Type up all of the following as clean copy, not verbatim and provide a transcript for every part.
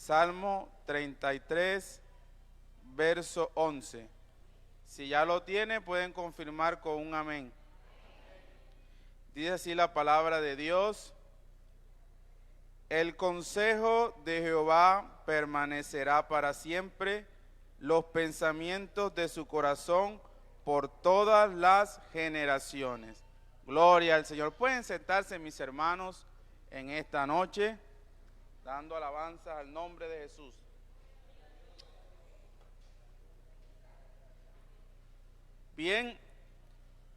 Salmo 33, verso 11. Si ya lo tiene, pueden confirmar con un amén. Dice así la palabra de Dios: el consejo de Jehová permanecerá para siempre, los pensamientos de su corazón por todas las generaciones. Gloria al Señor. Pueden sentarse, mis hermanos, en esta noche, dando alabanza al nombre de Jesús. Bien,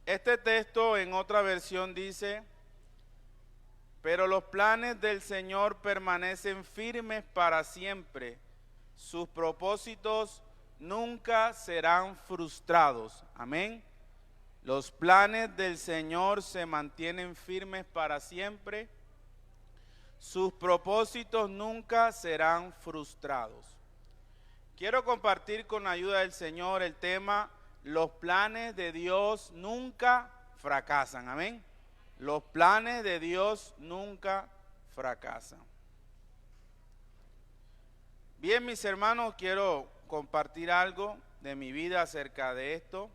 este texto en otra versión dice: pero los planes del Señor permanecen firmes para siempre, sus propósitos nunca serán frustrados. Amén. Los planes del Señor se mantienen firmes para siempre, sus propósitos nunca serán frustrados. Quiero compartir con la ayuda del Señor el tema: los planes de Dios nunca fracasan. Amén. Los planes de Dios nunca fracasan. Bien, mis hermanos, quiero compartir algo de mi vida acerca de esto.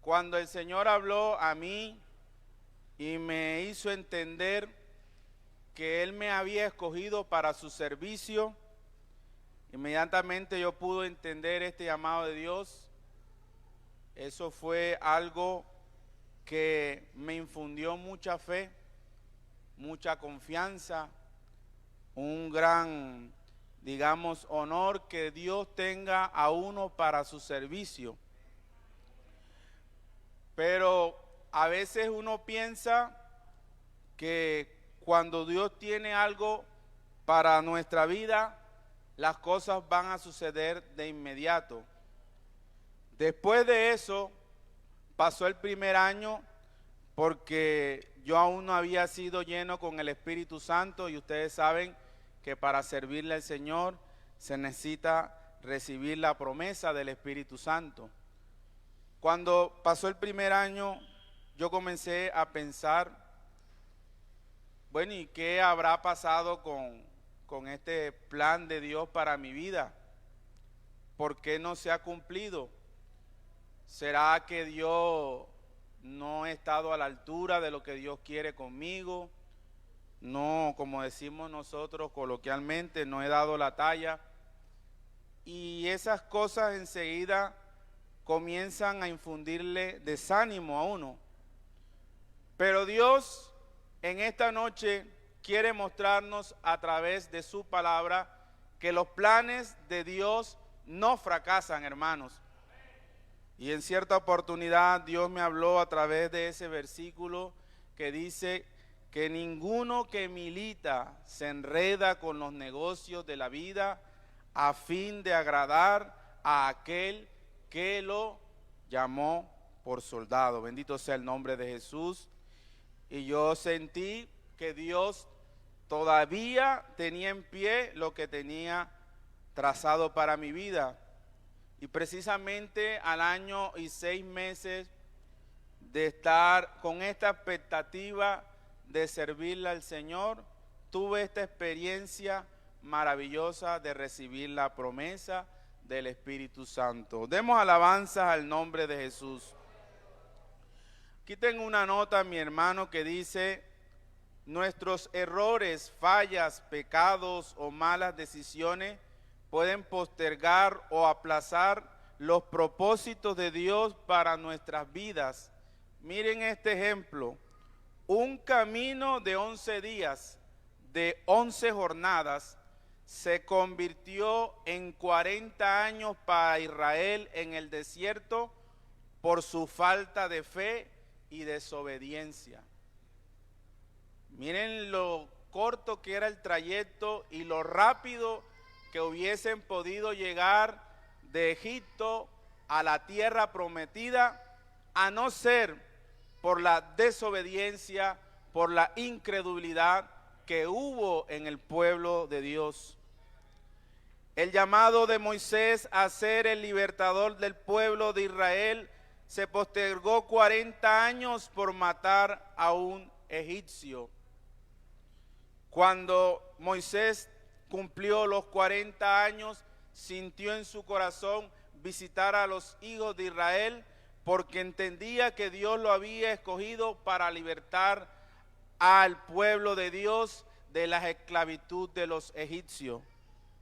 Cuando el Señor habló a mí y me hizo entender que Él me había escogido para su servicio, inmediatamente yo pude entender este llamado de Dios. Eso fue algo que me infundió mucha fe, mucha confianza, un gran, digamos, honor que Dios tenga a uno para su servicio. Pero a veces uno piensa que cuando Dios tiene algo para nuestra vida, las cosas van a suceder de inmediato. Después de eso, pasó el primer año, porque yo aún no había sido lleno con el Espíritu Santo, y ustedes saben que para servirle al Señor se necesita recibir la promesa del Espíritu Santo. Cuando pasó el primer año, yo comencé a pensar, bueno, ¿y qué habrá pasado con este plan de Dios para mi vida? ¿Por qué no se ha cumplido? ¿Será que Dios no he estado a la altura de lo que Dios quiere conmigo? No, como decimos nosotros coloquialmente, no he dado la talla. Y esas cosas enseguida comienzan a infundirle desánimo a uno. Pero Dios en esta noche quiere mostrarnos a través de su palabra que los planes de Dios no fracasan, hermanos. Y en cierta oportunidad Dios me habló a través de ese versículo que dice que ninguno que milita se enreda con los negocios de la vida a fin de agradar a aquel que lo llamó por soldado. Bendito sea el nombre de Jesús. Y yo sentí que Dios todavía tenía en pie lo que tenía trazado para mi vida. Y precisamente al año y 6 meses de estar con esta expectativa de servirle al Señor, tuve esta experiencia maravillosa de recibir la promesa del Espíritu Santo. Demos alabanzas al nombre de Jesús. Aquí tengo una nota, mi hermano, que dice: nuestros errores, fallas, pecados o malas decisiones pueden postergar o aplazar los propósitos de Dios para nuestras vidas. Miren este ejemplo: un camino de 11 días, de 11 jornadas, se convirtió en 40 años para Israel en el desierto por su falta de fe y desobediencia. Miren lo corto que era el trayecto y lo rápido que hubiesen podido llegar de Egipto a la tierra prometida, a no ser por la desobediencia, por la incredulidad que hubo en el pueblo de Dios. El llamado de Moisés a ser el libertador del pueblo de Israel se postergó 40 años por matar a un egipcio. Cuando Moisés cumplió los 40 años, sintió en su corazón visitar a los hijos de Israel, porque entendía que Dios lo había escogido para libertar al pueblo de Dios de la esclavitud de los egipcios.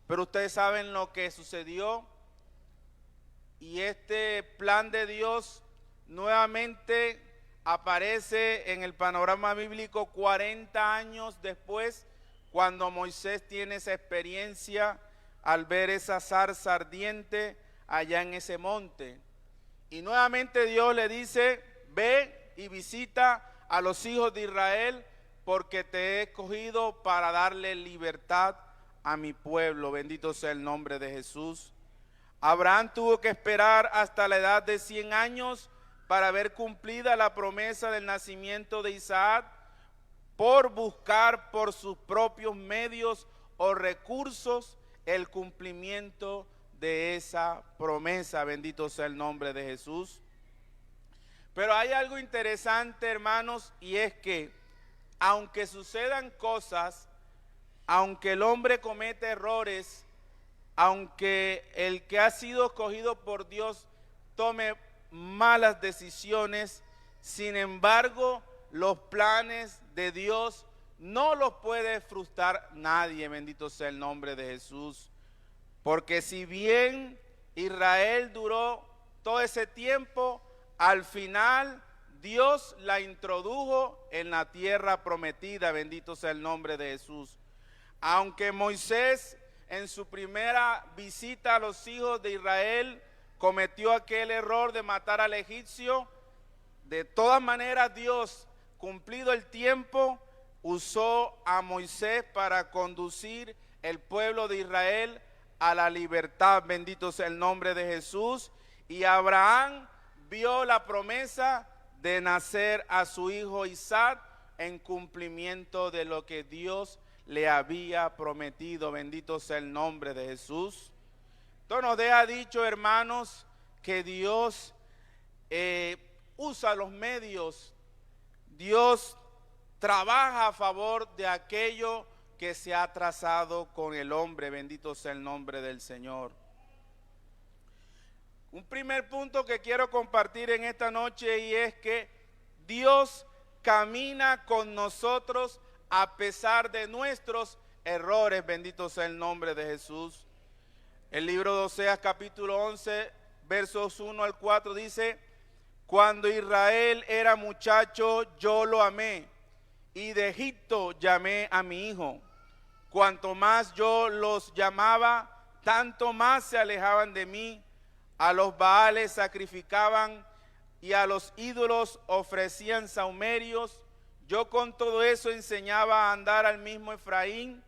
Pero ustedes saben lo que sucedió, y este plan de Dios nuevamente aparece en el panorama bíblico 40 años después, cuando Moisés tiene esa experiencia al ver esa zarza ardiente allá en ese monte. Y nuevamente Dios le dice: ve y visita a los hijos de Israel, porque te he escogido para darle libertad a mi pueblo. Bendito sea el nombre de Jesús. Abraham tuvo que esperar hasta la edad de 100 años para ver cumplida la promesa del nacimiento de Isaac, por buscar por sus propios medios o recursos el cumplimiento de esa promesa. Bendito sea el nombre de Jesús. Pero hay algo interesante, hermanos, y es que aunque sucedan cosas, aunque el hombre cometa errores, aunque el que ha sido escogido por Dios tome malas decisiones, sin embargo, los planes de Dios no los puede frustrar nadie. Bendito sea el nombre de Jesús. Porque si bien Israel duró todo ese tiempo, al final Dios la introdujo en la tierra prometida. Bendito sea el nombre de Jesús. Aunque Moisés en su primera visita a los hijos de Israel cometió aquel error de matar al egipcio, de todas maneras Dios, cumplido el tiempo, usó a Moisés para conducir el pueblo de Israel a la libertad. Bendito sea el nombre de Jesús. Y Abraham vio la promesa de nacer a su hijo Isaac en cumplimiento de lo que Dios le había prometido. Bendito sea el nombre de Jesús. Esto nos deja dicho, hermanos, que Dios usa los medios. Dios trabaja a favor de aquello que se ha trazado con el hombre. Bendito sea el nombre del Señor. Un primer punto que quiero compartir en esta noche, y es que Dios camina con nosotros a pesar de nuestros errores. Bendito sea el nombre de Jesús. El libro de Oseas capítulo 11 versos 1 al 4 dice: cuando Israel era muchacho yo lo amé, y de Egipto llamé a mi hijo. Cuanto más yo los llamaba, tanto más se alejaban de mí. A los Baales sacrificaban y a los ídolos ofrecían sahumerios. Yo con todo eso enseñaba a andar al mismo Efraín,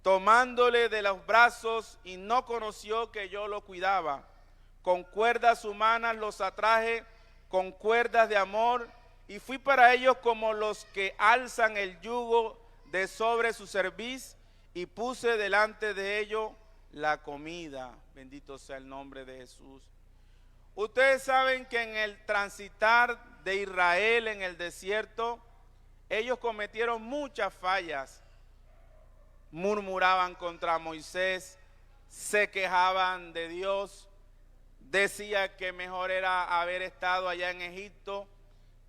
tomándole de los brazos, y no conoció que yo lo cuidaba. Con cuerdas humanas los atraje, con cuerdas de amor, y fui para ellos como los que alzan el yugo de sobre su cerviz, y puse delante de ellos la comida. Bendito sea el nombre de Jesús. Ustedes saben que en el transitar de Israel en el desierto, ellos cometieron muchas fallas. Murmuraban contra Moisés, se quejaban de Dios, decía que mejor era haber estado allá en Egipto,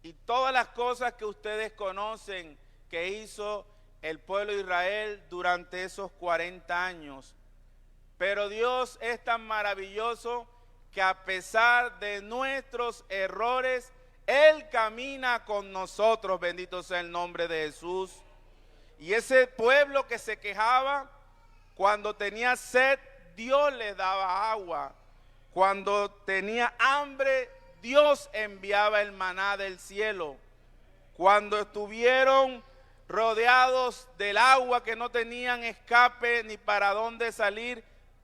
y todas las cosas que ustedes conocen que hizo el pueblo de Israel durante esos 40 años. Pero Dios es tan maravilloso que a pesar de nuestros errores, Él camina con nosotros. Bendito sea el nombre de Jesús. Y ese pueblo que se quejaba, cuando tenía sed, Dios les daba agua. Cuando tenía hambre, Dios enviaba el maná del cielo. Cuando estuvieron rodeados del agua, que no tenían escape ni para dónde salir,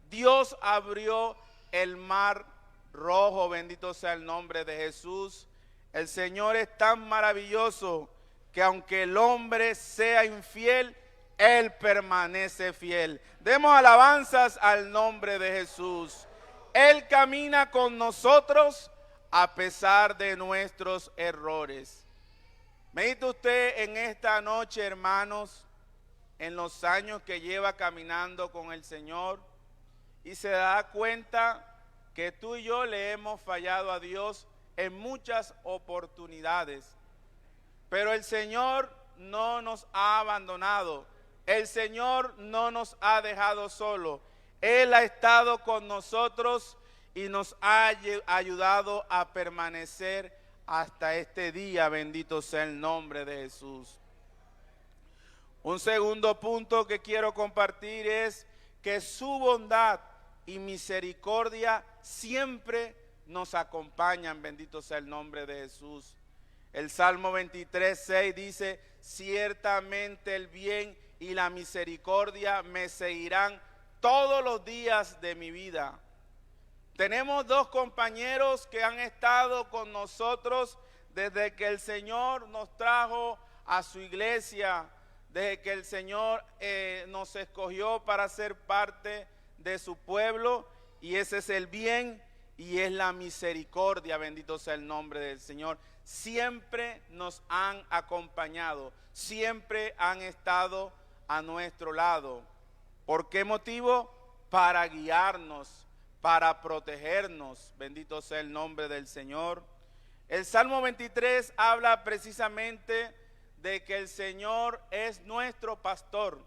Dios abrió el mar rojo. Bendito sea el nombre de Jesús. El Señor es tan maravilloso que aunque el hombre sea infiel, Él permanece fiel. Demos alabanzas al nombre de Jesús. Él camina con nosotros a pesar de nuestros errores. Medite usted en esta noche, hermanos, en los años que lleva caminando con el Señor y se da cuenta que tú y yo le hemos fallado a Dios en muchas oportunidades. Pero el Señor no nos ha abandonado. El Señor no nos ha dejado solo. Él ha estado con nosotros y nos ha ayudado a permanecer hasta este día. Bendito sea el nombre de Jesús. Un segundo punto que quiero compartir es que su bondad y misericordia siempre nos acompañan. Bendito sea el nombre de Jesús. El Salmo 23:6 dice: ciertamente el bien y la misericordia me seguirán todos los días de mi vida. Tenemos dos compañeros que han estado con nosotros desde que el Señor nos trajo a su iglesia, desde que el Señor nos escogió para ser parte de su pueblo, y ese es el bien y es la misericordia. Bendito sea el nombre del Señor. Siempre nos han acompañado, siempre han estado a nuestro lado. ¿Por qué motivo? Para guiarnos, para protegernos. Bendito sea el nombre del Señor. El Salmo 23 habla precisamente de que el Señor es nuestro pastor.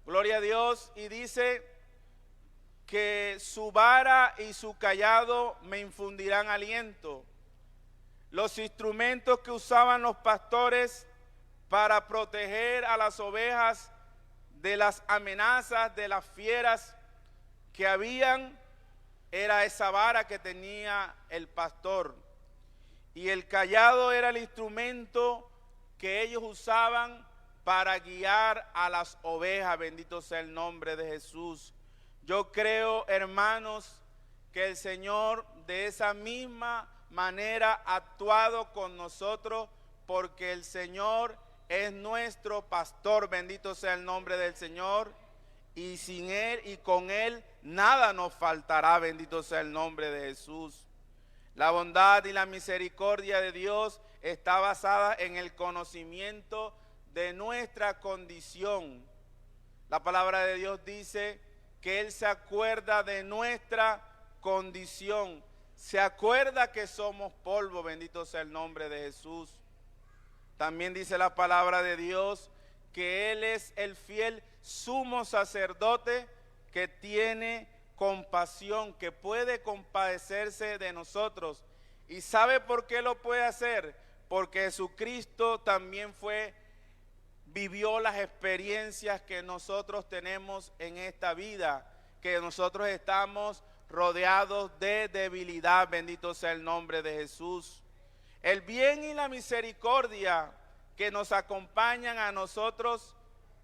Gloria a Dios. Y dice que su vara y su cayado me infundirán aliento. Los instrumentos que usaban los pastores para proteger a las ovejas de las amenazas, de las fieras que habían, era esa vara que tenía el pastor. Y el cayado era el instrumento que ellos usaban para guiar a las ovejas. Bendito sea el nombre de Jesús. Yo creo, hermanos, que el Señor de esa misma manera ha actuado con nosotros, porque el Señor es nuestro pastor. Bendito sea el nombre del Señor. Y sin Él y con Él nada nos faltará. Bendito sea el nombre de Jesús. La bondad y la misericordia de Dios está basada en el conocimiento de nuestra condición. La palabra de Dios dice que Él se acuerda de nuestra condición. Se acuerda que somos polvo. Bendito sea el nombre de Jesús. También dice la palabra de Dios que Él es el fiel sumo sacerdote que tiene compasión, que puede compadecerse de nosotros. ¿Y sabe por qué lo puede hacer? Porque Jesucristo también vivió las experiencias que nosotros tenemos en esta vida, que nosotros estamos rodeados de debilidad. Bendito sea el nombre de Jesús. El bien y la misericordia que nos acompañan a nosotros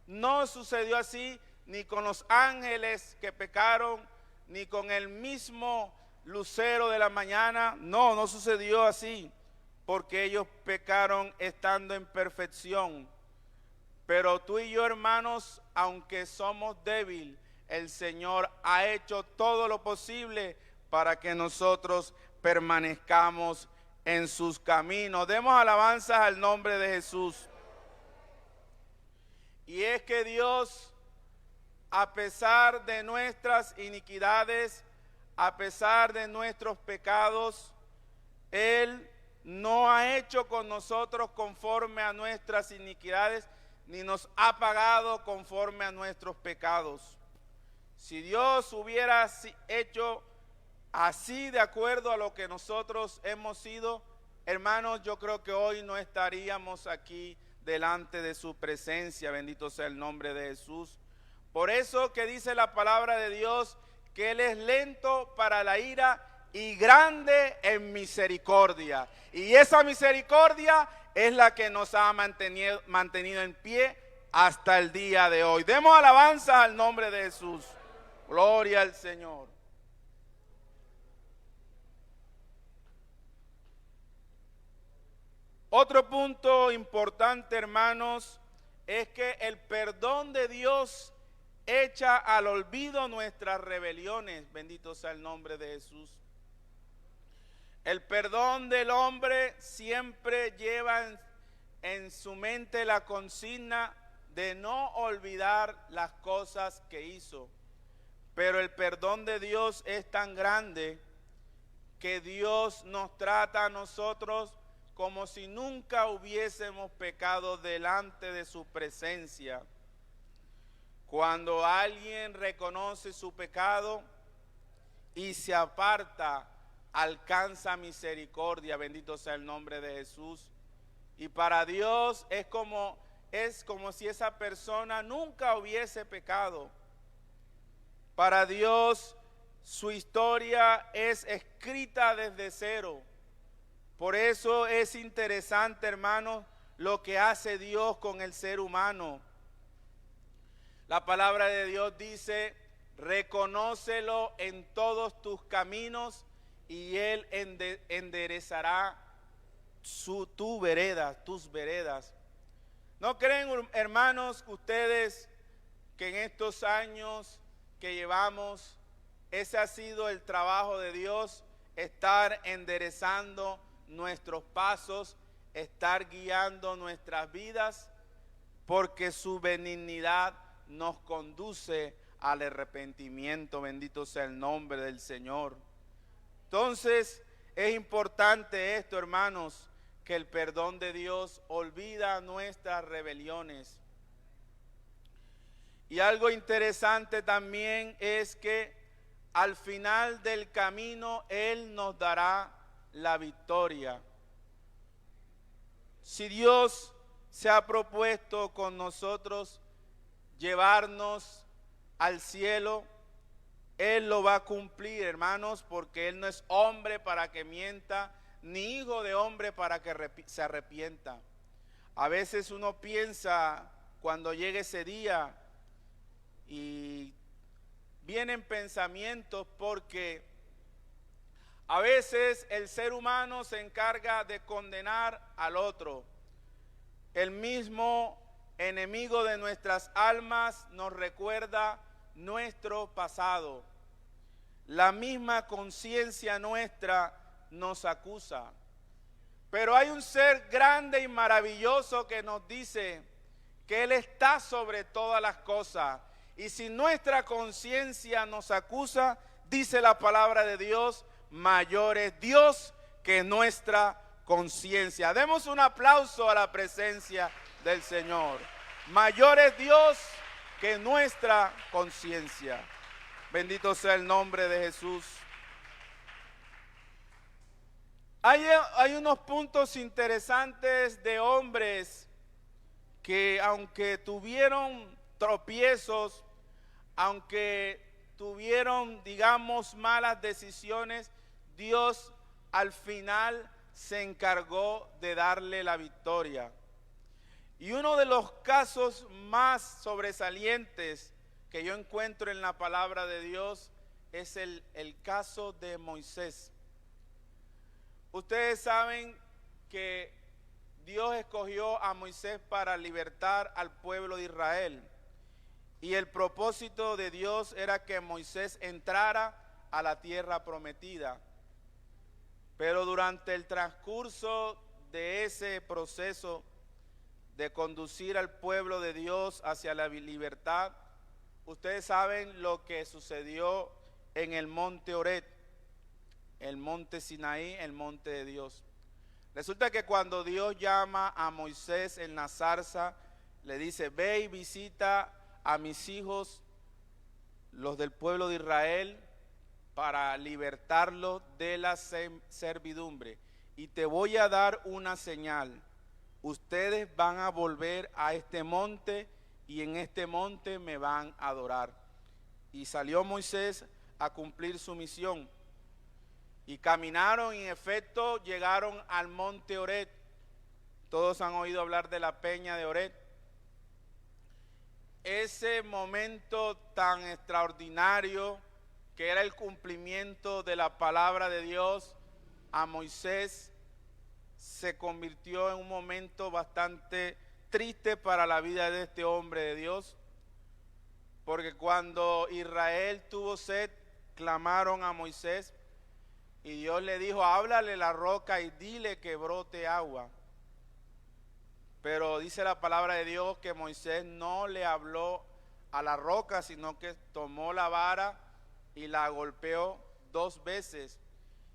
no sucedió así ni con los ángeles que pecaron, ni con el mismo lucero de la mañana. No sucedió así, porque ellos pecaron estando en perfección. Pero tú y yo, hermanos, aunque somos débiles, el Señor ha hecho todo lo posible para que nosotros permanezcamos en sus caminos. Demos alabanzas al nombre de Jesús. Y es que Dios, a pesar de nuestras iniquidades, a pesar de nuestros pecados, Él no ha hecho con nosotros conforme a nuestras iniquidades, ni nos ha pagado conforme a nuestros pecados. Si Dios hubiera hecho así de acuerdo a lo que nosotros hemos sido, hermanos, yo creo que hoy no estaríamos aquí delante de su presencia. Bendito sea el nombre de Jesús. Por eso que dice la palabra de Dios que Él es lento para la ira y grande en misericordia. Y esa misericordia es la que nos ha mantenido en pie hasta el día de hoy. Demos alabanza al nombre de Jesús. Gloria al Señor. Otro punto importante, hermanos, es que el perdón de Dios echa al olvido nuestras rebeliones. Bendito sea el nombre de Jesús. El perdón del hombre siempre lleva en su mente la consigna de no olvidar las cosas que hizo. Pero el perdón de Dios es tan grande que Dios nos trata a nosotros como si nunca hubiésemos pecado delante de su presencia. Cuando alguien reconoce su pecado y se aparta, alcanza misericordia, bendito sea el nombre de Jesús. Y para Dios es como si esa persona nunca hubiese pecado. Para Dios su historia es escrita desde cero. Por eso es interesante, hermanos, lo que hace Dios con el ser humano. La palabra de Dios dice: reconócelo en todos tus caminos y Él enderezará tus veredas. ¿No creen, hermanos, ustedes que en estos años que llevamos, ese ha sido el trabajo de Dios, estar enderezando nuestros pasos, estar guiando nuestras vidas, porque su benignidad nos conduce al arrepentimiento? Bendito sea el nombre del Señor. Entonces, es importante esto, hermanos, que el perdón de Dios olvida nuestras rebeliones. Y algo interesante también es que al final del camino Él nos dará la victoria. Si Dios se ha propuesto con nosotros llevarnos al cielo, Él lo va a cumplir, hermanos, porque Él no es hombre para que mienta, ni hijo de hombre para que se arrepienta. A veces uno piensa cuando llegue ese día y vienen pensamientos, porque a veces el ser humano se encarga de condenar al otro. El mismo enemigo de nuestras almas nos recuerda nuestro pasado. La misma conciencia nuestra nos acusa. Pero hay un ser grande y maravilloso que nos dice que Él está sobre todas las cosas. Y si nuestra conciencia nos acusa, dice la palabra de Dios, mayor es Dios que nuestra conciencia. Demos un aplauso a la presencia del Señor. Mayor es Dios que nuestra conciencia. Bendito sea el nombre de Jesús. Hay unos puntos interesantes de hombres que, aunque tuvieron tropiezos, aunque tuvieron, digamos, malas decisiones, Dios al final se encargó de darle la victoria. Y uno de los casos más sobresalientes que yo encuentro en la palabra de Dios es el caso de Moisés. Ustedes saben que Dios escogió a Moisés para libertar al pueblo de Israel. Y el propósito de Dios era que Moisés entrara a la tierra prometida. Pero durante el transcurso de ese proceso de conducir al pueblo de Dios hacia la libertad, ustedes saben lo que sucedió en el monte Oreb, el monte Sinaí, el monte de Dios. Resulta que cuando Dios llama a Moisés en la zarza, le dice: ve y visita a mis hijos, los del pueblo de Israel, para libertarlos de la servidumbre. Y te voy a dar una señal. Ustedes van a volver a este monte y en este monte me van a adorar. Y salió Moisés a cumplir su misión. Y caminaron y en efecto llegaron al monte Oreb. Todos han oído hablar de la peña de Oreb. Ese momento tan extraordinario que era el cumplimiento de la palabra de Dios a Moisés, se convirtió en un momento bastante triste para la vida de este hombre de Dios, porque cuando Israel tuvo sed, clamaron a Moisés y Dios le dijo: háblale la roca y dile que brote agua. Pero dice la palabra de Dios que Moisés no le habló a la roca, sino que tomó la vara y la golpeó 2 veces.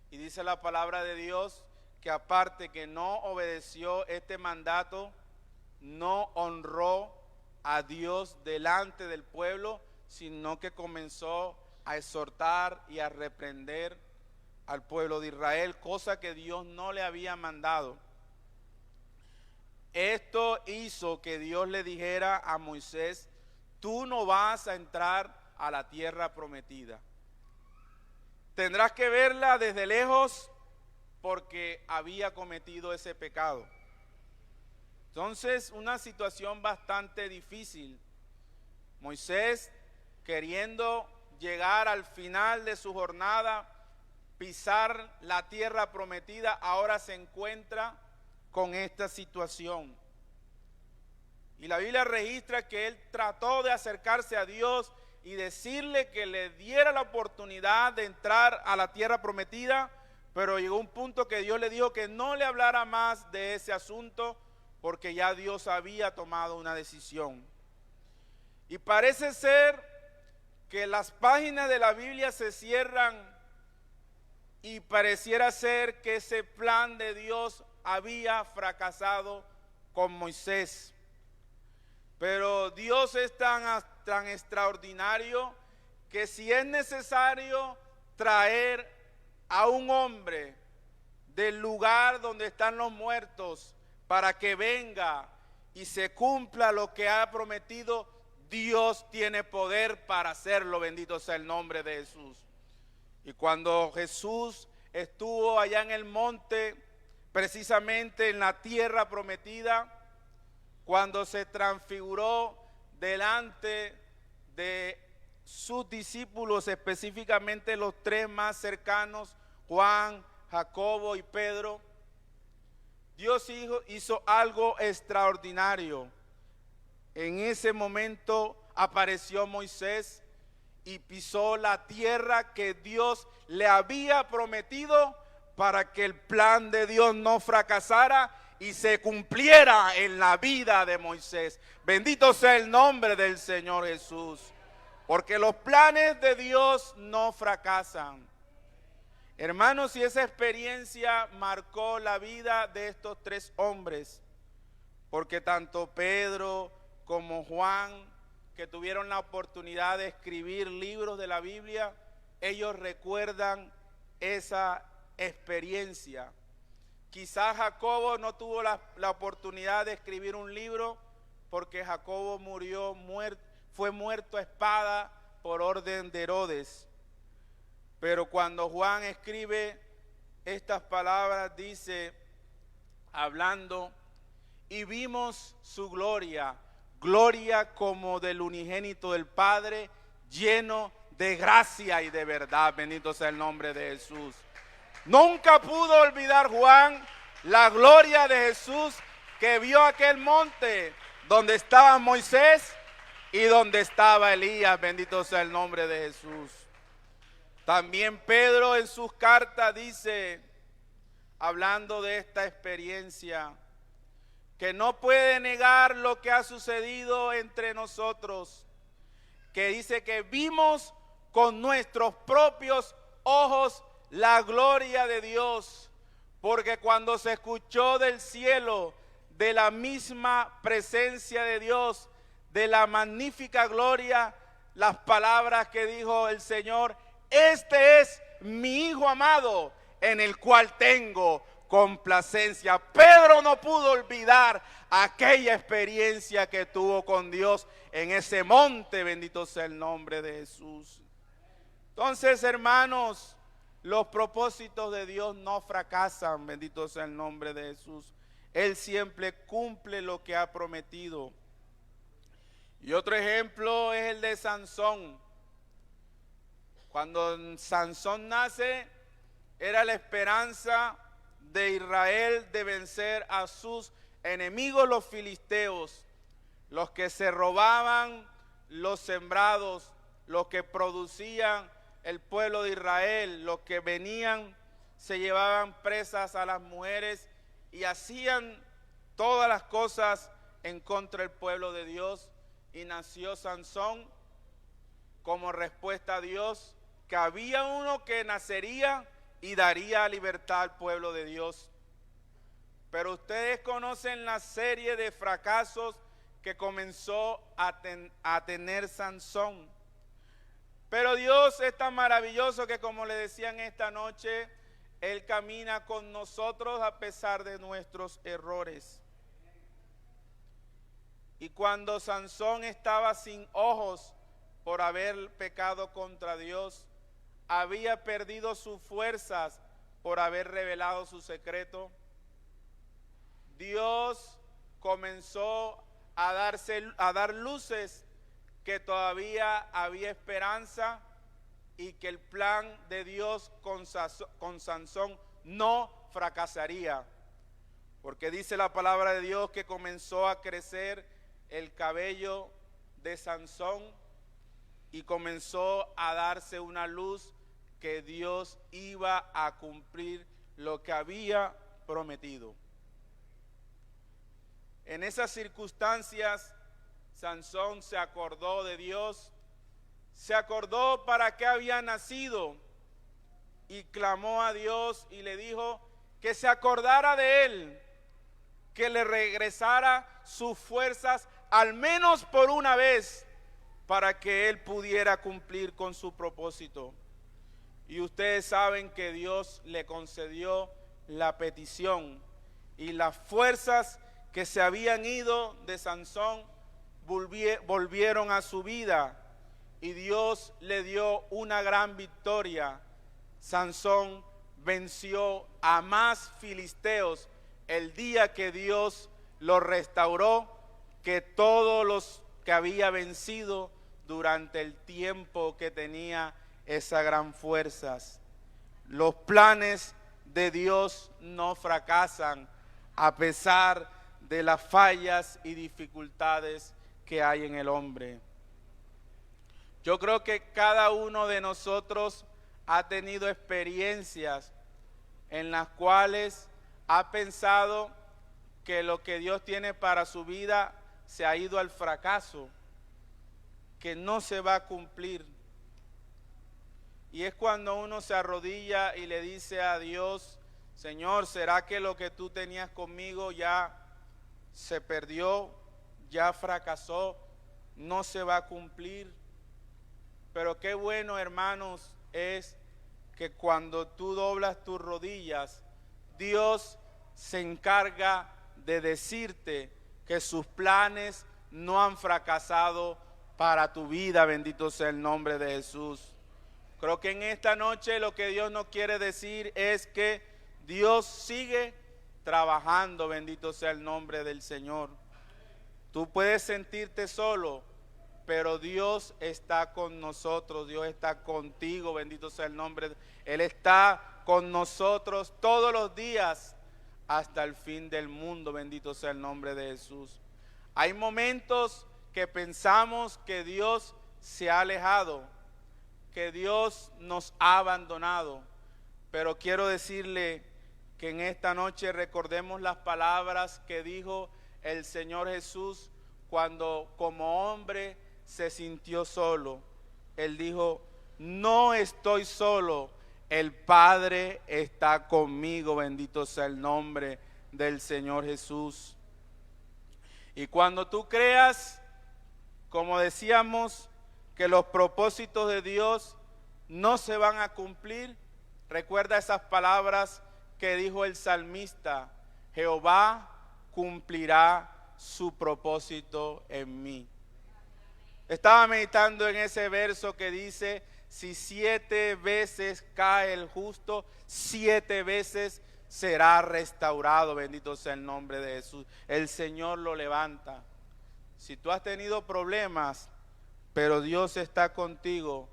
Y dice la palabra de Dios que aparte que no obedeció este mandato, no honró a Dios delante del pueblo, sino que comenzó a exhortar y a reprender al pueblo de Israel, cosa que Dios no le había mandado. Esto hizo que Dios le dijera a Moisés: tú no vas a entrar a la tierra prometida. Tendrás que verla desde lejos porque había cometido ese pecado. Entonces, una situación bastante difícil. Moisés, queriendo llegar al final de su jornada, pisar la tierra prometida, ahora se encuentra con esta situación. Y la Biblia registra que él trató de acercarse a Dios y decirle que le diera la oportunidad de entrar a la tierra prometida, pero llegó un punto que Dios le dijo que no le hablara más de ese asunto, porque ya Dios había tomado una decisión. Y parece ser que las páginas de la Biblia se cierran y pareciera ser que ese plan de Dios había fracasado con Moisés. Pero Dios es tan extraordinario que si es necesario traer a un hombre del lugar donde están los muertos para que venga y se cumpla lo que ha prometido, Dios tiene poder para hacerlo. Bendito sea el nombre de Jesús. Y cuando Jesús estuvo allá en el monte, precisamente en la tierra prometida, cuando se transfiguró delante de sus discípulos, específicamente los 3 más cercanos, Juan, Jacobo y Pedro, Dios hizo algo extraordinario. En ese momento apareció Moisés y pisó la tierra que Dios le había prometido para que el plan de Dios no fracasara y se cumpliera en la vida de Moisés. Bendito sea el nombre del Señor Jesús, porque los planes de Dios no fracasan. Hermanos, y esa experiencia marcó la vida de estos 3 hombres, porque tanto Pedro como Juan, que tuvieron la oportunidad de escribir libros de la Biblia, ellos recuerdan esa experiencia. Quizás Jacobo no tuvo la oportunidad de escribir un libro porque Jacobo fue muerto a espada por orden de Herodes. Pero cuando Juan escribe estas palabras, dice, hablando, y vimos su gloria, gloria como del unigénito del Padre, lleno de gracia y de verdad. Bendito sea el nombre de Jesús. Nunca pudo olvidar Juan la gloria de Jesús que vio aquel monte donde estaba Moisés y donde estaba Elías. Bendito sea el nombre de Jesús. También Pedro en sus cartas dice, hablando de esta experiencia, que no puede negar lo que ha sucedido entre nosotros, que dice que vimos con nuestros propios ojos la gloria de Dios, porque cuando se escuchó del cielo, de la misma presencia de Dios, de la magnífica gloria, las palabras que dijo el Señor: este es mi Hijo amado, en el cual tengo complacencia. Pedro no pudo olvidar aquella experiencia que tuvo con Dios en ese monte. Bendito sea el nombre de Jesús. Entonces, hermanos, los propósitos de Dios no fracasan. Bendito sea el nombre de Jesús. Él siempre cumple lo que ha prometido. Y otro ejemplo es el de Sansón. Cuando Sansón nace, era la esperanza de Israel de vencer a sus enemigos, los filisteos, los que se robaban los sembrados, los que producían el pueblo de Israel, los que venían, se llevaban presas a las mujeres y hacían todas las cosas en contra del pueblo de Dios, y nació Sansón como respuesta a Dios, que había uno que nacería y daría libertad al pueblo de Dios. Pero ustedes conocen la serie de fracasos que comenzó a tener Sansón. Pero Dios es tan maravilloso que, como le decían esta noche, Él camina con nosotros a pesar de nuestros errores. Y cuando Sansón estaba sin ojos por haber pecado contra Dios, había perdido sus fuerzas por haber revelado su secreto, Dios comenzó a dar luces que todavía había esperanza y que el plan de Dios con Sansón no fracasaría. Porque dice la palabra de Dios que comenzó a crecer el cabello de Sansón y comenzó a darse una luz que Dios iba a cumplir lo que había prometido. En esas circunstancias, Sansón se acordó de Dios, se acordó para qué había nacido y clamó a Dios y le dijo que se acordara de él, que le regresara sus fuerzas al menos por una vez para que él pudiera cumplir con su propósito. Y ustedes saben que Dios le concedió la petición y las fuerzas que se habían ido de Sansón volvieron a su vida y Dios le dio una gran victoria. Sansón venció a más filisteos el día que Dios lo restauró que todos los que había vencido durante el tiempo que tenía esas gran fuerzas. Los planes de Dios no fracasan a pesar de las fallas y dificultades que hay en el hombre. Yo creo que cada uno de nosotros ha tenido experiencias en las cuales ha pensado que lo que Dios tiene para su vida se ha ido al fracaso, que no se va a cumplir. Y es cuando uno se arrodilla y le dice a Dios: Señor, ¿será que lo que tú tenías conmigo ya se perdió, ya fracasó, no se va a cumplir? Pero qué bueno, hermanos, es que cuando tú doblas tus rodillas, Dios se encarga de decirte que sus planes no han fracasado para tu vida. Bendito sea el nombre de Jesús. Creo que en esta noche lo que Dios nos quiere decir es que Dios sigue trabajando. Bendito sea el nombre del Señor. Tú puedes sentirte solo, pero Dios está con nosotros, Dios está contigo, bendito sea el nombre. Él está con nosotros todos los días hasta el fin del mundo, bendito sea el nombre de Jesús. Hay momentos que pensamos que Dios se ha alejado, que Dios nos ha abandonado, pero quiero decirle que en esta noche recordemos las palabras que dijo el Señor Jesús cuando como hombre se sintió solo. Él dijo: no estoy solo, el Padre está conmigo, bendito sea el nombre del Señor Jesús. Y cuando tú creas, como decíamos, que los propósitos de Dios no se van a cumplir, recuerda esas palabras que dijo el salmista: Jehová cumplirá su propósito en mí. Estaba meditando en ese verso que dice: si 7 veces cae el justo, 7 veces será restaurado. Bendito sea el nombre de Jesús. El Señor lo levanta. Si tú has tenido problemas, pero Dios está contigo,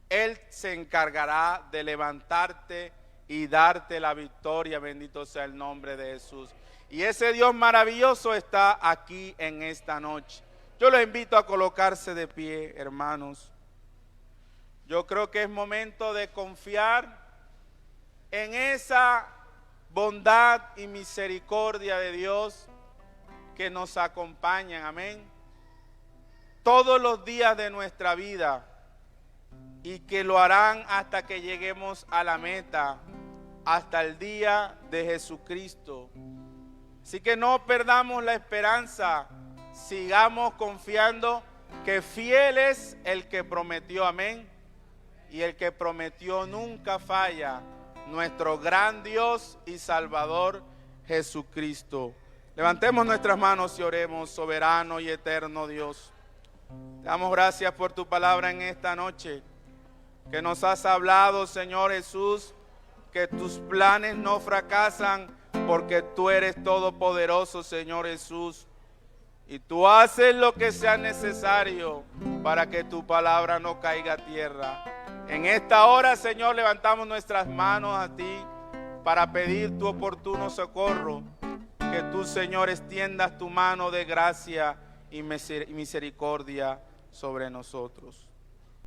Él se encargará de levantarte y darte la victoria. Bendito sea el nombre de Jesús. Y ese Dios maravilloso está aquí en esta noche. Yo los invito a colocarse de pie, hermanos. Yo creo que es momento de confiar en esa bondad y misericordia de Dios, que nos acompañan, amén, todos los días de nuestra vida, y que lo harán hasta que lleguemos a la meta, hasta el día de Jesucristo. Así que no perdamos la esperanza, sigamos confiando que fiel es el que prometió, amén, y el que prometió nunca falla, nuestro gran Dios y Salvador Jesucristo. Levantemos nuestras manos y oremos. Soberano y eterno Dios, te damos gracias por tu palabra en esta noche, que nos has hablado, Señor Jesús, que tus planes no fracasan, porque tú eres todopoderoso, Señor Jesús, y tú haces lo que sea necesario para que tu palabra no caiga a tierra. En esta hora, Señor, levantamos nuestras manos a ti para pedir tu oportuno socorro, que tú, Señor, extiendas tu mano de gracia y misericordia sobre nosotros.